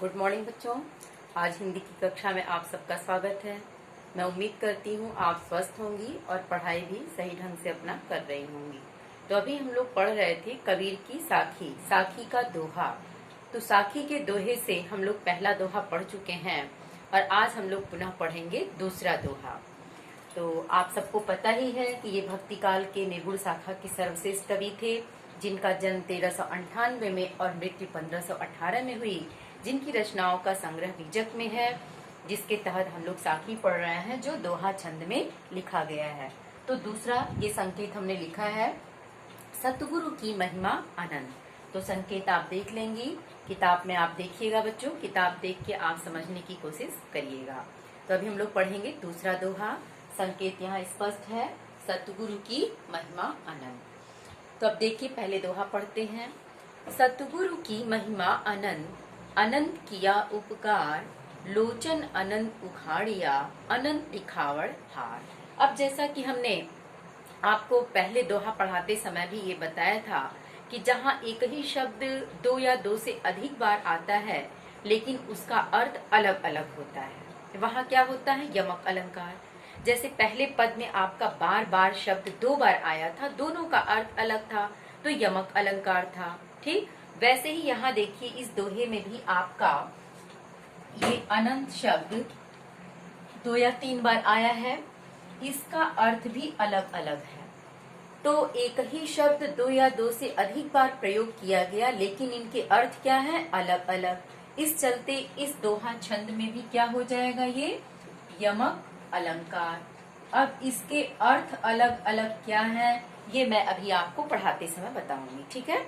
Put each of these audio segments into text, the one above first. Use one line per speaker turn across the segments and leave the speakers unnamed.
Good morning बच्चों। आज हिंदी की कक्षा में आप सबका स्वागत है। मैं उम्मीद करती हूँ आप स्वस्थ होंगी और पढ़ाई भी सही ढंग से अपना कर रही होंगी। तो अभी हम लोग पढ़ रहे थे कबीर की साखी, साखी का दोहा। तो साखी के दोहे से हम लोग पहला दोहा पढ़ चुके हैं और आज हम लोग पुनः पढ़ेंगे दूसरा दोहा। तो आप सबको पता ही है कि ये भक्ति काल के निर्गुण शाखा के सर्वश्रेष्ठ कवि थे, जिनका जन्म 1398 में और मृत्यु 1518 में हुई, जिनकी रचनाओं का संग्रह बीजक में है, जिसके तहत हम लोग साखी पढ़ रहे हैं जो दोहा छंद में लिखा गया है। तो दूसरा ये संकेत हमने लिखा है सतगुरु की महिमा अनंत। तो संकेत आप देख लेंगी, किताब में आप देखिएगा बच्चों, किताब देख के आप समझने की कोशिश करिएगा। तो अभी हम लोग पढ़ेंगे दूसरा दोहा। संकेत यहाँ स्पष्ट है, सतगुरु की महिमा अनंत। तो अब देखिए पहले दोहा पढ़ते हैं। सतगुरु की महिमा अनंत, अनंत किया उपकार, लोचन अनंत उखाड़िया, अनंत दिखावड़ हार। अब जैसा कि हमने आपको पहले दोहा पढ़ाते समय भी ये बताया था कि जहाँ एक ही शब्द दो या दो से अधिक बार आता है लेकिन उसका अर्थ अलग अलग होता है, वहाँ क्या होता है? यमक अलंकार। जैसे पहले पद में आपका बार बार शब्द 2 बार आया था, दोनों का अर्थ अलग था, तो यमक अलंकार था। ठीक वैसे ही यहाँ देखिए इस दोहे में भी आपका ये अनंत शब्द 2 या 3 बार आया है, इसका अर्थ भी अलग अलग है। तो एक ही शब्द 2 या 2 से अधिक बार प्रयोग किया गया लेकिन इनके अर्थ क्या है? अलग अलग। इस चलते इस दोहा छंद में भी क्या हो जाएगा? ये यमक अलंकार। अब इसके अर्थ अलग अलग क्या है ये मैं अभी आपको पढ़ाते समय बताऊंगी, ठीक है?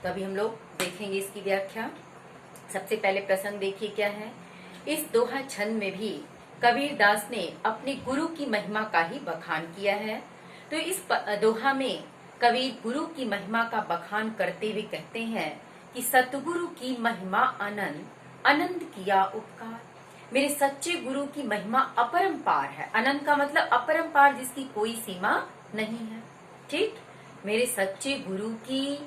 तो अभी हम लोग देखेंगे इसकी व्याख्या। सबसे पहले प्रसंग देखिए क्या है। इस दोहा छंद में भी कबीर दास ने अपने गुरु की महिमा का ही बखान किया है। तो इस दोहा में कबीर गुरु की महिमा का बखान करते हुए कहते हैं कि सतगुरु की महिमा अनंत, अनंत किया उपकार। मेरे सच्चे गुरु की महिमा अपरंपार है। अनंत का मतलब अपरंपार, जिसकी कोई सीमा नहीं है। ठीक, मेरे सच्चे गुरु की,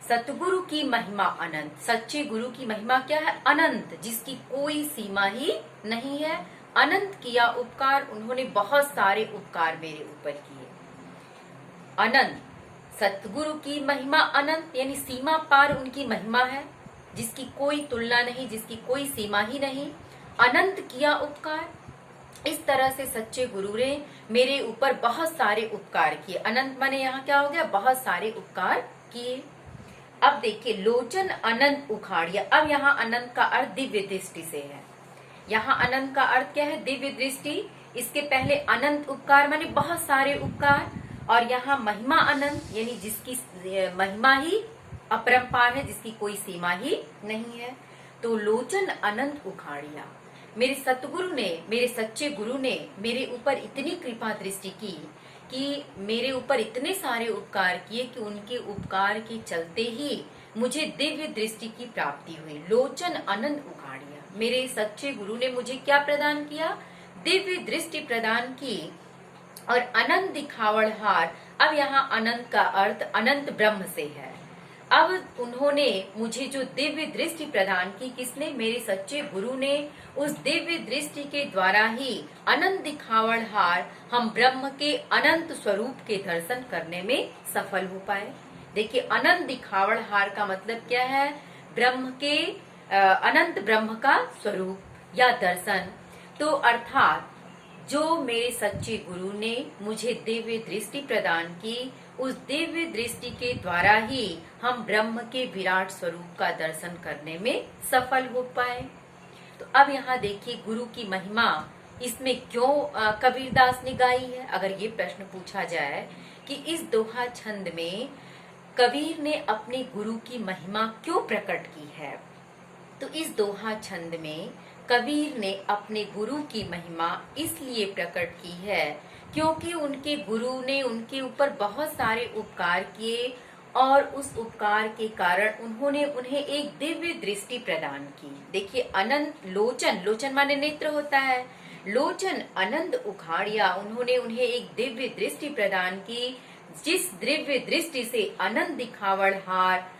सतगुरु की महिमा अनंत। सच्चे गुरु की महिमा क्या है? अनंत, जिसकी कोई सीमा ही नहीं है। अनंत किया उपकार, उन्होंने बहुत सारे उपकार मेरे ऊपर किए। अनंत, सतगुरु की महिमा अनंत यानी सीमा पार उनकी महिमा है, जिसकी कोई तुलना नहीं, जिसकी कोई सीमा ही नहीं। अनंत किया उपकार, इस तरह से सच्चे गुरु ने मेरे ऊपर बहुत सारे उपकार किए। अनंत माने यहाँ क्या हो गया? बहुत सारे उपकार किए। अब देखिए लोचन अनंत उखाड़िया। अब यहाँ अनंत का अर्थ दिव्य दृष्टि से है। यहाँ अनंत का अर्थ क्या है? दिव्य दृष्टि। इसके पहले अनंत उपकार माने बहुत सारे उपकार, और यहाँ महिमा अनंत यानी जिसकी महिमा ही अपरंपार है, जिसकी कोई सीमा ही नहीं है। तो लोचन अनंत उखाड़िया, मेरे सतगुरु ने, मेरे सच्चे गुरु ने मेरे ऊपर इतनी कृपा दृष्टि की कि मेरे ऊपर इतने सारे उपकार किए कि उनके उपकार के चलते ही मुझे दिव्य दृष्टि की प्राप्ति हुई। लोचन अनंत उखाड़िया, मेरे सच्चे गुरु ने मुझे क्या प्रदान किया? दिव्य दृष्टि प्रदान की। और अनंत दिखावड़ हार, अब यहाँ अनंत का अर्थ अनंत ब्रह्म से है। अब उन्होंने मुझे जो दिव्य दृष्टि प्रदान की, किसने? मेरे सच्चे गुरु ने। उस दिव्य दृष्टि के द्वारा ही अनंत दिखावड़ हार हम ब्रह्म के अनंत स्वरूप के दर्शन करने में सफल हो पाए। देखिए अनंत दिखावड़ हार का मतलब क्या है? ब्रह्म के अनंत ब्रह्म का स्वरूप या दर्शन। तो अर्थात जो मेरे सच्चे गुरु ने मुझे दिव्य दृष्टि प्रदान की, उस दिव्य दृष्टि के द्वारा ही हम ब्रह्म के विराट स्वरूप का दर्शन करने में सफल हो पाए। तो अब यहाँ देखिए गुरु की महिमा इसमें क्यों कबीरदास ने गाई है? अगर ये प्रश्न पूछा जाए कि इस दोहा छंद में कबीर ने अपने गुरु की महिमा क्यों प्रकट की है, तो इस दोहा छंद में कबीर ने अपने गुरु की महिमा इसलिए प्रकट की है क्योंकि उनके गुरु ने उनके ऊपर बहुत सारे उपकार किए और उस उपकार के कारण उन्होंने उन्हें एक दिव्य दृष्टि प्रदान की। देखिए अनंत लोचन, लोचन माने नेत्र होता है। लोचन अनंत उखाड़िया, उन्होंने उन्हें एक दिव्य दृष्टि प्रदान की, जिस दिव्य दृष्टि से अनंत दिखावड़ हार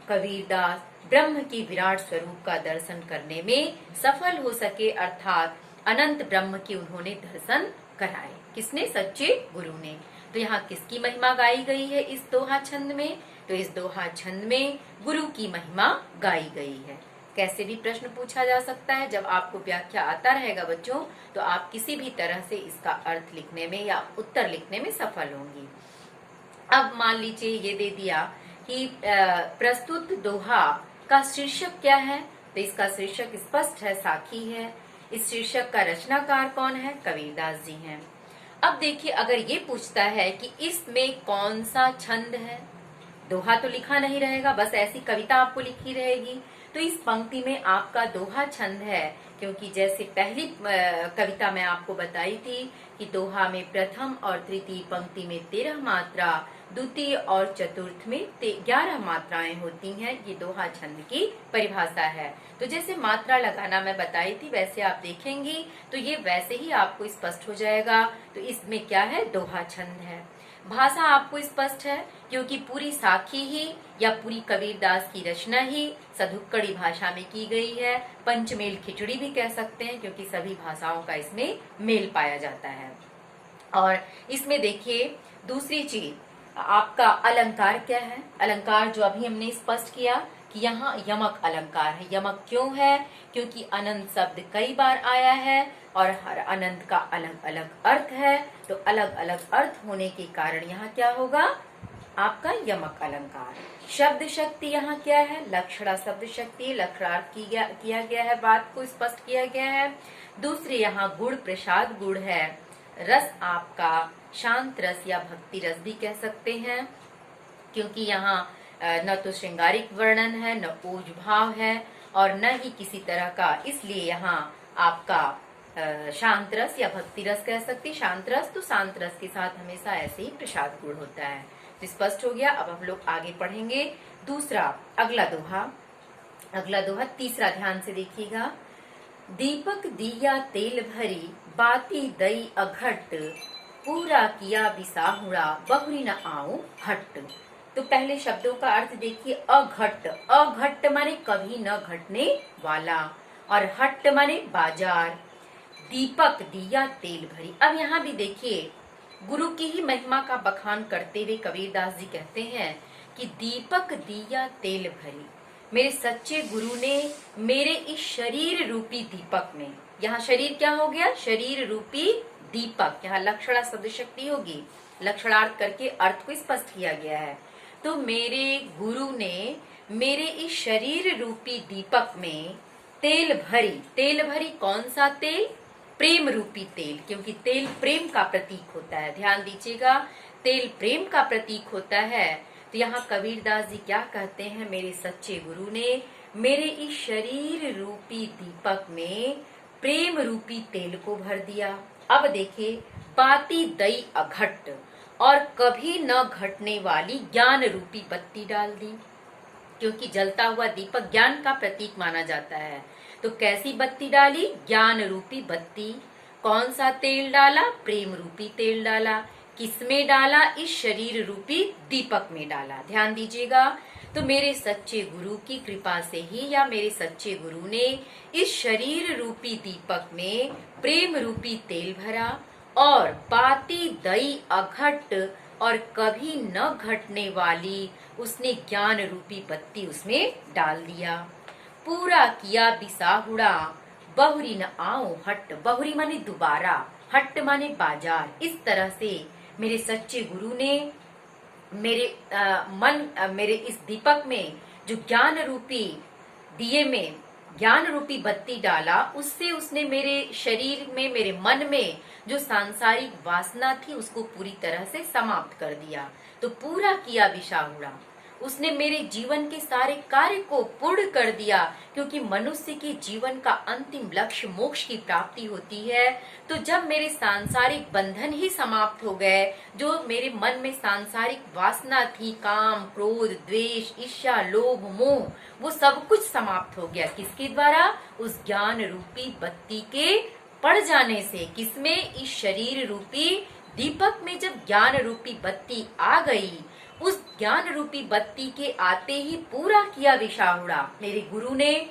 कबीरदास ब्रह्म की विराट स्वरूप का दर्शन करने में सफल हो सके, अर्थात अनंत ब्रह्म की उन्होंने दर्शन कराए। किसने? सच्चे गुरु ने। तो यहाँ किसकी महिमा गाई गई है इस दोहा छंद में? तो इस दोहा छंद में गुरु की महिमा गाई गई है। कैसे भी प्रश्न पूछा जा सकता है। जब आपको व्याख्या आता रहेगा बच्चों, तो आप किसी भी तरह से इसका अर्थ लिखने में या उत्तर लिखने में सफल होंगी। अब मान लीजिए ये दे दिया कि प्रस्तुत दोहा का शीर्षक क्या है, तो इसका शीर्षक स्पष्ट है, साखी है। इस शीर्षक का रचनाकार कौन है? कबीरदास जी हैं। अब देखिए, अगर ये पूछता है कि इसमें कौन सा छंद है, दोहा तो लिखा नहीं रहेगा, बस ऐसी कविता आपको लिखी रहेगी। तो इस पंक्ति में आपका दोहा छंद है, क्योंकि जैसे पहली कविता मैं आपको बताई थी कि दोहा में प्रथम और तृतीय पंक्ति में 13 मात्रा, द्वितीय और चतुर्थ में 11 मात्राएं होती हैं। ये दोहा छंद की परिभाषा है। तो जैसे मात्रा लगाना मैं बताई थी, वैसे आप देखेंगी तो ये वैसे ही आपको स्पष्ट हो जाएगा। तो इसमें क्या है? दोहा छंद है। भाषा आपको स्पष्ट है, क्योंकि पूरी साखी ही या पूरी कबीरदास की रचना ही सधुक्कड़ी भाषा में की गई है। पंचमेल खिचड़ी भी कह सकते हैं, क्योंकि सभी भाषाओं का इसमें मेल पाया जाता है। और इसमें देखिए दूसरी चीज, आपका अलंकार क्या है? अलंकार जो अभी हमने स्पष्ट किया कि यहाँ यमक अलंकार है। यमक क्यों है? क्योंकि अनंत शब्द कई बार आया है और हर अनंत का अलग अलग अर्थ है। तो अलग अलग अर्थ होने के कारण यहाँ क्या होगा? आपका यमक अलंकार। शब्द शक्ति यहाँ क्या है? लक्षणा शब्द शक्ति, लक्षणार्थ किया गया है, बात को स्पष्ट किया गया है। दूसरे यहाँ गुण प्रसाद गुण है। रस आपका शांत रस या भक्ति रस भी कह सकते हैं, क्योंकि यहाँ न तो श्रृंगारिक वर्णन है, न ओज भाव है और न ही किसी तरह का, इसलिए यहाँ आपका शांत रस या भक्ति रस कह सकते। शांत रस तो शांत रस के साथ हमेशा ऐसे ही प्रसाद गुण होता है। तो स्पष्ट हो गया। अब हम लोग आगे पढ़ेंगे दूसरा अगला दोहा तीसरा, ध्यान से देखिएगा। दीपक दिया तेल भरी, बाती दई अघट, पूरा किया बिसाहुड़ा, बहुरी न आऊं हट। तो पहले शब्दों का अर्थ देखिए। अघट, अघट माने कभी न घटने वाला, और हट माने बाजार। दीपक दिया तेल भरी। अब यहाँ भी देखिए, गुरु की ही महिमा का बखान करते हुए कबीरदास जी कहते हैं कि दीपक दिया तेल भरी, मेरे सच्चे गुरु ने मेरे इस शरीर रूपी दीपक में, यहाँ शरीर क्या हो गया? शरीर रूपी दीपक। यहाँ लक्षणा शब्द शक्ति होगी, लक्षणार्थ करके अर्थ को स्पष्ट किया गया है। तो मेरे गुरु ने मेरे इस शरीर रूपी दीपक में तेल भरी। तेल भरी कौन सा तेल? प्रेम रूपी तेल, क्योंकि तेल प्रेम का प्रतीक होता है। ध्यान दीजिएगा, तेल प्रेम का प्रतीक होता है। तो यहाँ कबीरदास जी क्या कहते हैं? मेरे सच्चे गुरु ने मेरे इस शरीर रूपी दीपक में प्रेम रूपी तेल को भर दिया। अब देखिए, बाती दई अघट, और कभी न घटने वाली ज्ञान रूपी बत्ती डाल दी, क्योंकि जलता हुआ दीपक ज्ञान का प्रतीक माना जाता है। तो कैसी बत्ती डाली? ज्ञान रूपी बत्ती। कौन सा तेल डाला? प्रेम रूपी तेल डाला। किसमें डाला? इस शरीर रूपी दीपक में डाला। ध्यान दीजिएगा। तो मेरे सच्चे गुरु की कृपा से ही, या मेरे सच्चे गुरु ने इस शरीर रूपी दीपक में प्रेम रूपी तेल भरा, और बाती दई अघट, और कभी न घटने वाली उसने ज्ञान रूपी बत्ती उसमें डाल दिया। पूरा किया बिसाहुड़ा, बहुरी न आओ हट। बहुरी माने दोबारा, हट माने बाजार। इस तरह से मेरे सच्चे गुरु ने मेरे इस दीपक में जो ज्ञान रूपी दिए में ज्ञान रूपी बत्ती डाला, उससे उसने मेरे शरीर में, मेरे मन में जो सांसारिक वासना थी उसको पूरी तरह से समाप्त कर दिया। तो पूरा किया बिसाहुड़ा, उसने मेरे जीवन के सारे कार्य को पूर्ण कर दिया, क्योंकि मनुष्य के जीवन का अंतिम लक्ष्य मोक्ष की प्राप्ति होती है। तो जब मेरे सांसारिक बंधन ही समाप्त हो गए, जो मेरे मन में सांसारिक वासना थी, काम, क्रोध, द्वेष, ईर्ष्या, लोभ, मोह, वो सब कुछ समाप्त हो गया। किसके द्वारा? उस ज्ञान रूपी बत्ती के पड़ जाने से। किसमें? इस शरीर रूपी दीपक में जब ज्ञान रूपी बत्ती आ गई उस ज्ञान रूपी बत्ती के आते ही पूरा किया विशाहुड़ा। मेरे गुरु ने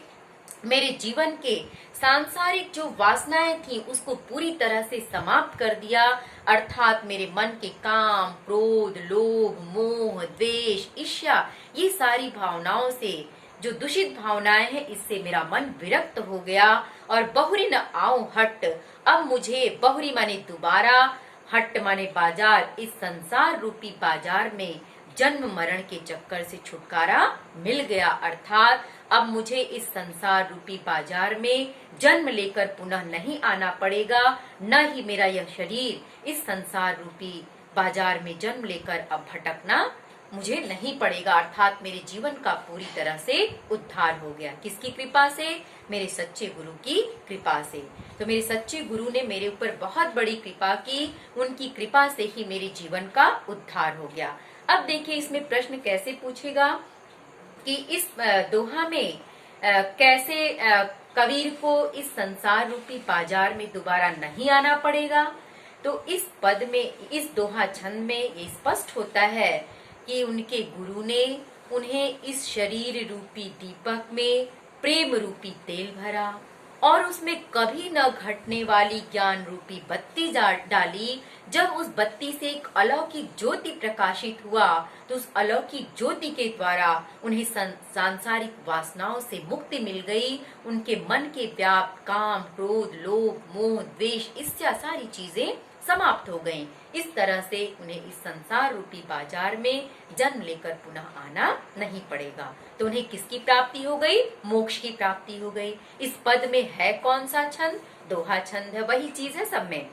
मेरे जीवन के सांसारिक जो वासनाएं थी उसको पूरी तरह से समाप्त कर दिया, अर्थात मेरे मन के काम, क्रोध, लोभ, मोह, द्वेष, ईर्ष्या, ये सारी भावनाओं से, जो दूषित भावनाएं हैं, इससे मेरा मन विरक्त हो गया। और बहुरी न आऊं हट, अब मुझे बहुरी माने दोबारा, हट माने बाजार, इस संसार रूपी बाजार में जन्म मरण के चक्कर से छुटकारा मिल गया। अर्थात अब मुझे इस संसार रूपी बाजार में जन्म लेकर पुनः नहीं आना पड़ेगा, न ही मेरा यह शरीर इस संसार रूपी बाजार में जन्म लेकर अब भटकना मुझे नहीं पड़ेगा। अर्थात मेरे जीवन का पूरी तरह से उद्धार हो गया। किसकी कृपा से? मेरे सच्चे गुरु की कृपा से। तो मेरे सच्चे गुरु ने मेरे ऊपर बहुत बड़ी कृपा की, उनकी कृपा से ही मेरे जीवन का उद्धार हो गया। अब देखिए इसमें प्रश्न कैसे पूछेगा कि इस दोहा में कैसे कबीर को इस संसार रूपी बाजार में दोबारा नहीं आना पड़ेगा। तो इस पद में, इस दोहा छंद में ये स्पष्ट होता है कि उनके गुरु ने उन्हें इस शरीर रूपी दीपक में प्रेम रूपी तेल भरा और उसमें कभी न घटने वाली ज्ञान रूपी बत्ती डाली। जब उस बत्ती से एक अलौकिक ज्योति प्रकाशित हुआ तो उस अलौकिक ज्योति के द्वारा उन्हें सांसारिक वासनाओं से मुक्ति मिल गई। उनके मन के व्याप्त काम, क्रोध, लोभ, मोह, द्वेष, ईर्ष्या सारी चीजें समाप्त हो गईं। इस तरह से उन्हें इस संसार रूपी बाजार में जन्म लेकर पुनः आना नहीं पड़ेगा। तो उन्हें किसकी प्राप्ति हो गई? मोक्ष की प्राप्ति हो गई। इस पद में है कौन सा छंद? दोहा छंद है, वही चीज है सब में।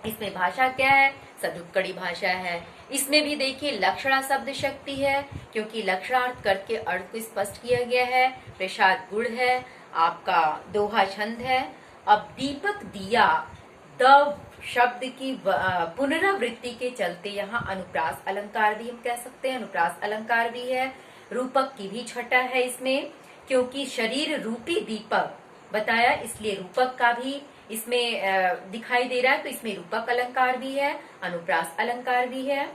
इसमें भाषा क्या है? सदुक्कड़ी भाषा है। इसमें भी देखिए लक्षणा शब्द शक्ति है, क्योंकि लक्षणार्थ करके अर्थ को स्पष्ट किया गया है। प्रसाद गुण है, आपका दोहा छंद है। अब दीपक दिया, द शब्द की पुनरावृत्ति के चलते यहाँ अनुप्रास अलंकार भी हम कह सकते हैं, अनुप्रास अलंकार भी है। रूपक की भी छटा है इसमें, क्योंकि शरीर रूपी दीपक बताया, इसलिए रूपक का भी इसमें दिखाई दे रहा है। तो इसमें रूपक अलंकार भी है, अनुप्रास अलंकार भी है।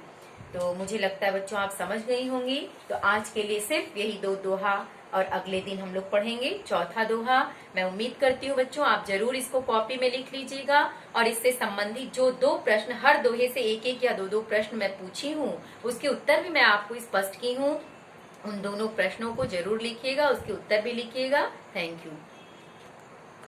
तो मुझे लगता है बच्चों आप समझ गई होंगी। तो आज के लिए सिर्फ यही दो दोहा, और अगले दिन हम लोग पढ़ेंगे चौथा दोहा। मैं उम्मीद करती हूँ बच्चों आप जरूर इसको कॉपी में लिख लीजिएगा, और इससे संबंधित जो दो प्रश्न, हर दोहे से एक एक या दो दो प्रश्न मैं पूछी हूँ, उसके उत्तर भी मैं आपको स्पष्ट की हूँ। उन दोनों प्रश्नों को जरूर लिखिएगा, उसके उत्तर भी लिखिएगा। Thank you.